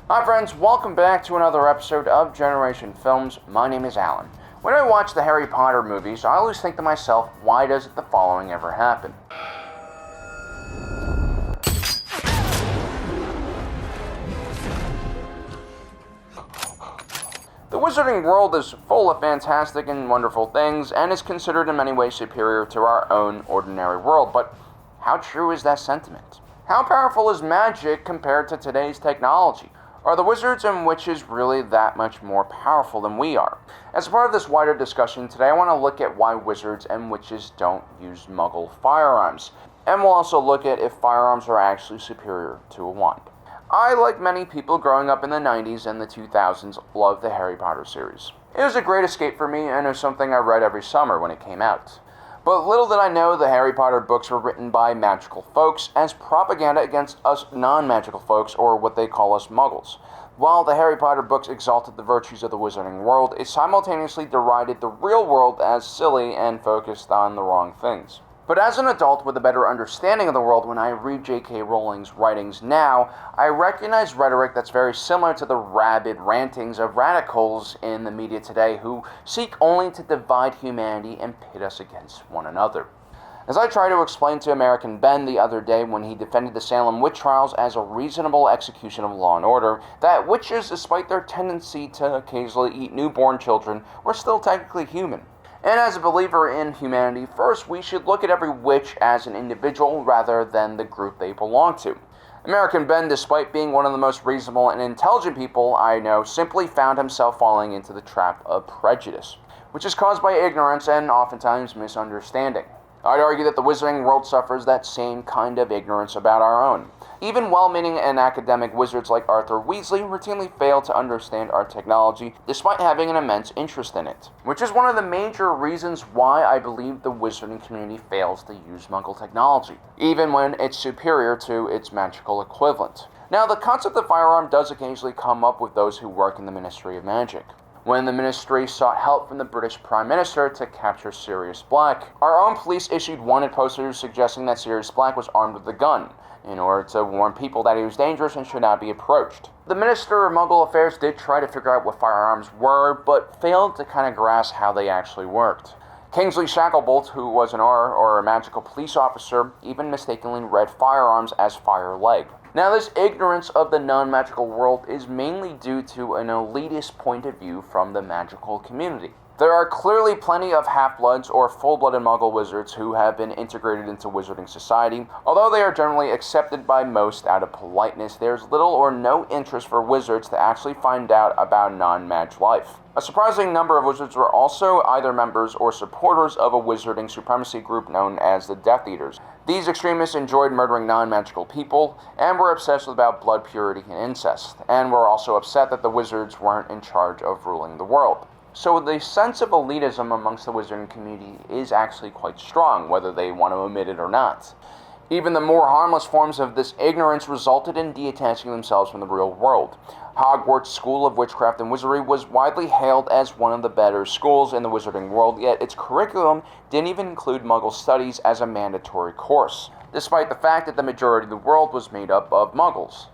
Hi friends, welcome back to another episode of Generation Films. My name is Alan. When I watch the Harry Potter movies, I always think to myself, why doesn't the following ever happen? The Wizarding World is full of fantastic and wonderful things, and is considered in many ways superior to our own ordinary world, but how true is that sentiment? How powerful is magic compared to today's technology? Are the wizards and witches really that much more powerful than we are? As part of this wider discussion today, I want to look at why wizards and witches don't use Muggle firearms, and we'll also look at if firearms are actually superior to a wand. I, like many people growing up in the 90s and the 2000s, loved the Harry Potter series. It was a great escape for me, and it was something I read every summer when it came out. But little did I know the Harry Potter books were written by magical folks as propaganda against us non-magical folks, or what they call us Muggles. While the Harry Potter books exalted the virtues of the Wizarding World, it simultaneously derided the real world as silly and focused on the wrong things. But as an adult with a better understanding of the world, when I read J.K. Rowling's writings now, I recognize rhetoric that's very similar to the rabid rantings of radicals in the media today who seek only to divide humanity and pit us against one another. As I tried to explain to American Ben the other day when he defended the Salem witch trials as a reasonable execution of law and order, that witches, despite their tendency to occasionally eat newborn children, were still technically human. And as a believer in humanity, first we should look at every witch as an individual rather than the group they belong to. American Ben, despite being one of the most reasonable and intelligent people I know, simply found himself falling into the trap of prejudice, which is caused by ignorance and oftentimes misunderstanding. I'd argue that the Wizarding World suffers that same kind of ignorance about our own. Even well-meaning and academic wizards like Arthur Weasley routinely fail to understand our technology despite having an immense interest in it, which is one of the major reasons why I believe the wizarding community fails to use Muggle technology, even when it's superior to its magical equivalent. Now, the concept of firearm does occasionally come up with those who work in the Ministry of Magic. When the ministry sought help from the British Prime Minister to capture Sirius Black, our own police issued wanted posters suggesting that Sirius Black was armed with a gun, in order to warn people that he was dangerous and should not be approached. The Minister of Muggle Affairs did try to figure out what firearms were, but failed to kind of grasp how they actually worked. Kingsley Shacklebolt, who was an R, or a magical police officer, even mistakenly read firearms as fire leg. Now, this ignorance of the non-magical world is mainly due to an elitist point of view from the magical community. There are clearly plenty of half-bloods or full-blooded Muggle wizards who have been integrated into wizarding society. Although they are generally accepted by most out of politeness, there's little or no interest for wizards to actually find out about non-mage life. A surprising number of wizards were also either members or supporters of a wizarding supremacy group known as the Death Eaters. These extremists enjoyed murdering non-magical people, and were obsessed about blood purity and incest, and were also upset that the wizards weren't in charge of ruling the world. So the sense of elitism amongst the wizarding community is actually quite strong, whether they want to admit it or not. Even the more harmless forms of this ignorance resulted in detaching themselves from the real world. Hogwarts School of Witchcraft and Wizardry was widely hailed as one of the better schools in the wizarding world, yet its curriculum didn't even include Muggle studies as a mandatory course, despite the fact that the majority of the world was made up of Muggles.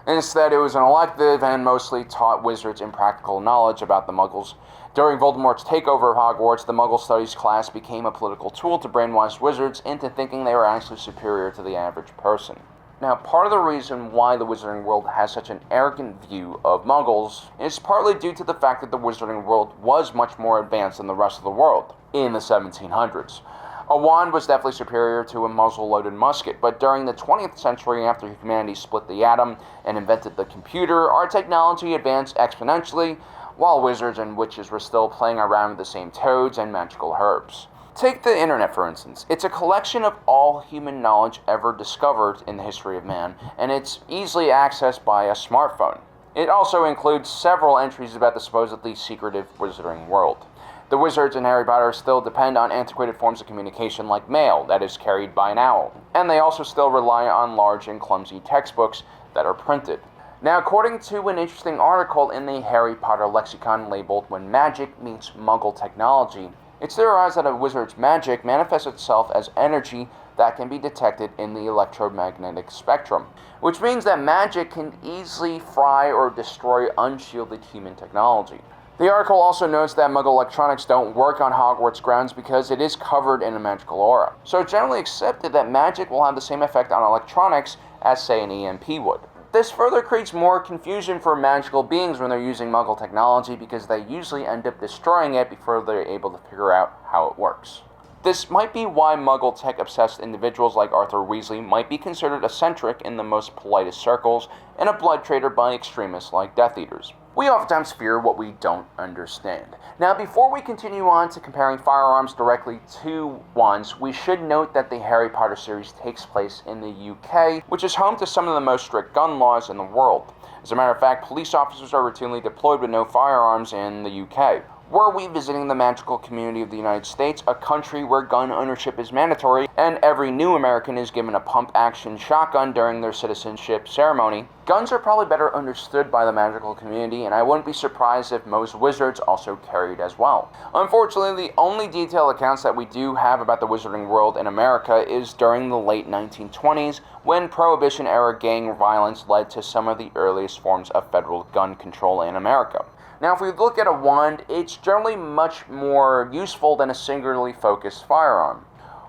Instead, it was an elective and mostly taught wizards impractical knowledge about the Muggles. During Voldemort's takeover of Hogwarts, the Muggle Studies class became a political tool to brainwash wizards into thinking they were actually superior to the average person. Now, part of the reason why the Wizarding World has such an arrogant view of Muggles is partly due to the fact that the Wizarding World was much more advanced than the rest of the world in the 1700s. A wand was definitely superior to a muzzle-loaded musket, but during the 20th century, after humanity split the atom and invented the computer, our technology advanced exponentially, while wizards and witches were still playing around with the same toads and magical herbs. Take the internet, for instance. It's a collection of all human knowledge ever discovered in the history of man, and it's easily accessed by a smartphone. It also includes several entries about the supposedly secretive wizarding world. The wizards in Harry Potter still depend on antiquated forms of communication like mail that is carried by an owl, and they also still rely on large and clumsy textbooks that are printed. Now, according to an interesting article in the Harry Potter lexicon labeled When Magic Meets Muggle Technology, it's theorized that a wizard's magic manifests itself as energy that can be detected in the electromagnetic spectrum, which means that magic can easily fry or destroy unshielded human technology. The article also notes that Muggle electronics don't work on Hogwarts grounds because it is covered in a magical aura. So it's generally accepted that magic will have the same effect on electronics as, say, an EMP would. This further creates more confusion for magical beings when they're using Muggle technology because they usually end up destroying it before they're able to figure out how it works. This might be why Muggle tech-obsessed individuals like Arthur Weasley might be considered eccentric in the most politest circles and a blood traitor by extremists like Death Eaters. We oftentimes fear what we don't understand. Now, before we continue on to comparing firearms directly to wands, we should note that the Harry Potter series takes place in the UK, which is home to some of the most strict gun laws in the world. As a matter of fact, police officers are routinely deployed with no firearms in the UK. Were we visiting the magical community of the United States, a country where gun ownership is mandatory, and every new American is given a pump-action shotgun during their citizenship ceremony, guns are probably better understood by the magical community, and I wouldn't be surprised if most wizards also carried as well. Unfortunately, the only detailed accounts that we do have about the wizarding world in America is during the late 1920s, when Prohibition-era gang violence led to some of the earliest forms of federal gun control in America. Now, if we look at a wand, it's generally much more useful than a singularly focused firearm.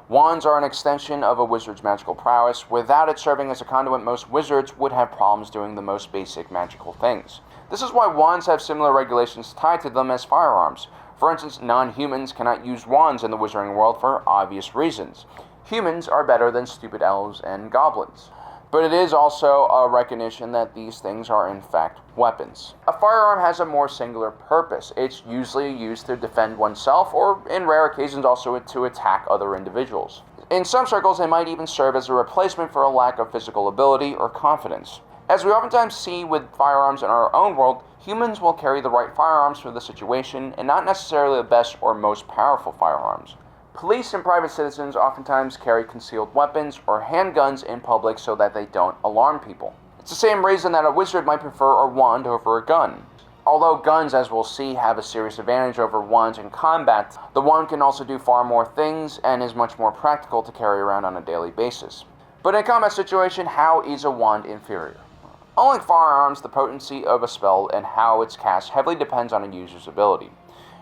Wands are an extension of a wizard's magical prowess. Without it serving as a conduit, most wizards would have problems doing the most basic magical things. This is why wands have similar regulations tied to them as firearms. For instance, non-humans cannot use wands in the wizarding world for obvious reasons. Humans are better than stupid elves and goblins. But it is also a recognition that these things are in fact weapons. A firearm has a more singular purpose. It's usually used to defend oneself, or in rare occasions also to attack other individuals. In some circles, it might even serve as a replacement for a lack of physical ability or confidence. As we oftentimes see with firearms in our own world, humans will carry the right firearms for the situation and not necessarily the best or most powerful firearms. Police and private citizens oftentimes carry concealed weapons or handguns in public so that they don't alarm people. It's the same reason that a wizard might prefer a wand over a gun. Although guns, as we'll see, have a serious advantage over wands in combat, the wand can also do far more things and is much more practical to carry around on a daily basis. But in a combat situation, how is a wand inferior? Unlike firearms, the potency of a spell and how it's cast heavily depends on a user's ability.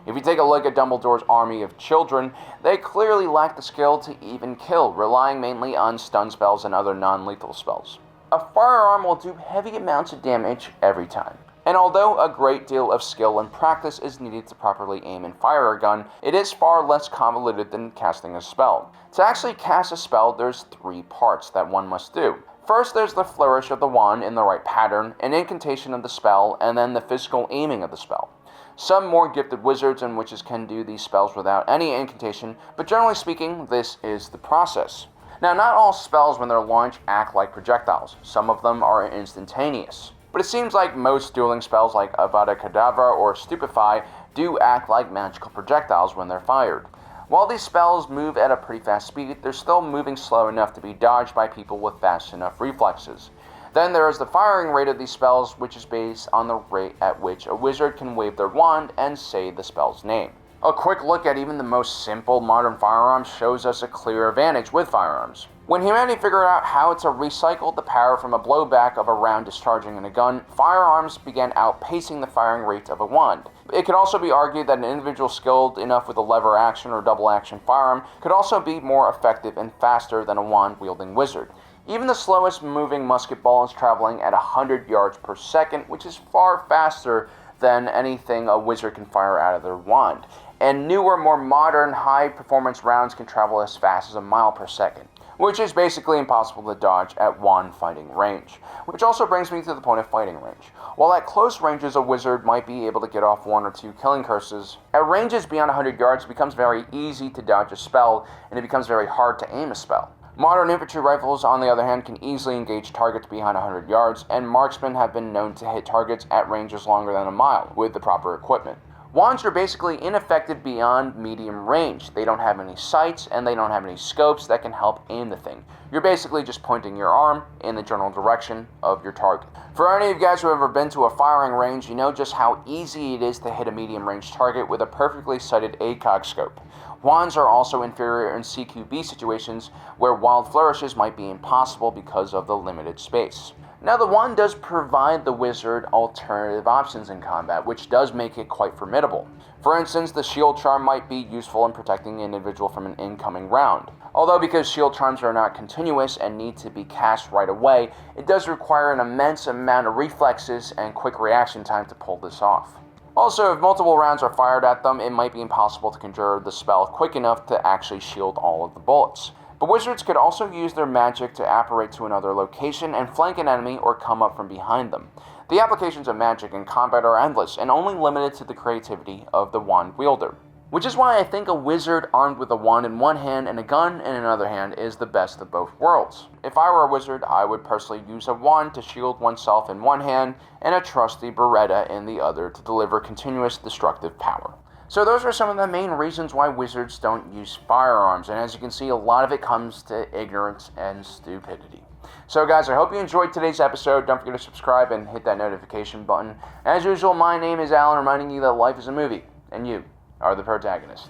If you take a look at Dumbledore's army of children, they clearly lack the skill to even kill, relying mainly on stun spells and other non-lethal spells. A firearm will do heavy amounts of damage every time. And although a great deal of skill and practice is needed to properly aim and fire a gun, it is far less convoluted than casting a spell. To actually cast a spell, there's 3 parts that one must do. First, there's the flourish of the wand in the right pattern, an incantation of the spell, and then the physical aiming of the spell. Some more gifted wizards and witches can do these spells without any incantation, but generally speaking, this is the process. Now, not all spells when they're launched act like projectiles. Some of them are instantaneous. But it seems like most dueling spells like Avada Kedavra or Stupefy do act like magical projectiles when they're fired. While these spells move at a pretty fast speed, they're still moving slow enough to be dodged by people with fast enough reflexes. Then there is the firing rate of these spells, which is based on the rate at which a wizard can wave their wand and say the spell's name. A quick look at even the most simple modern firearms shows us a clear advantage with firearms. When humanity figured out how to recycle the power from a blowback of a round discharging in a gun, firearms began outpacing the firing rate of a wand. It could also be argued that an individual skilled enough with a lever action or double action firearm could also be more effective and faster than a wand-wielding wizard. Even the slowest moving musket ball is traveling at 100 yards per second, which is far faster than anything a wizard can fire out of their wand. And newer, more modern, high-performance rounds can travel as fast as a mile per second, which is basically impossible to dodge at wand fighting range. Which also brings me to the point of fighting range. While at close ranges a wizard might be able to get off 1 or 2 killing curses, at ranges beyond 100 yards it becomes very easy to dodge a spell, and it becomes very hard to aim a spell. Modern infantry rifles, on the other hand, can easily engage targets behind 100 yards, and marksmen have been known to hit targets at ranges longer than a mile with the proper equipment. Wands are basically ineffective beyond medium range. They don't have any sights and they don't have any scopes that can help aim the thing. You're basically just pointing your arm in the general direction of your target. For any of you guys who have ever been to a firing range, you know just how easy it is to hit a medium range target with a perfectly sighted ACOG scope. Wands are also inferior in CQB situations where wild flourishes might be impossible because of the limited space. Now, the wand does provide the wizard alternative options in combat, which does make it quite formidable. For instance, the shield charm might be useful in protecting an individual from an incoming round. Although because shield charms are not continuous and need to be cast right away, it does require an immense amount of reflexes and quick reaction time to pull this off. Also, if multiple rounds are fired at them, it might be impossible to conjure the spell quick enough to actually shield all of the bullets. But wizards could also use their magic to apparate to another location and flank an enemy or come up from behind them. The applications of magic in combat are endless and only limited to the creativity of the wand wielder. Which is why I think a wizard armed with a wand in one hand and a gun in another hand is the best of both worlds. If I were a wizard, I would personally use a wand to shield oneself in one hand and a trusty Beretta in the other to deliver continuous destructive power. So those are some of the main reasons why wizards don't use firearms, and as you can see, a lot of it comes to ignorance and stupidity. So guys, I hope you enjoyed today's episode. Don't forget to subscribe and hit that notification button. As usual, my name is Alan, reminding you that life is a movie, and you are the protagonist.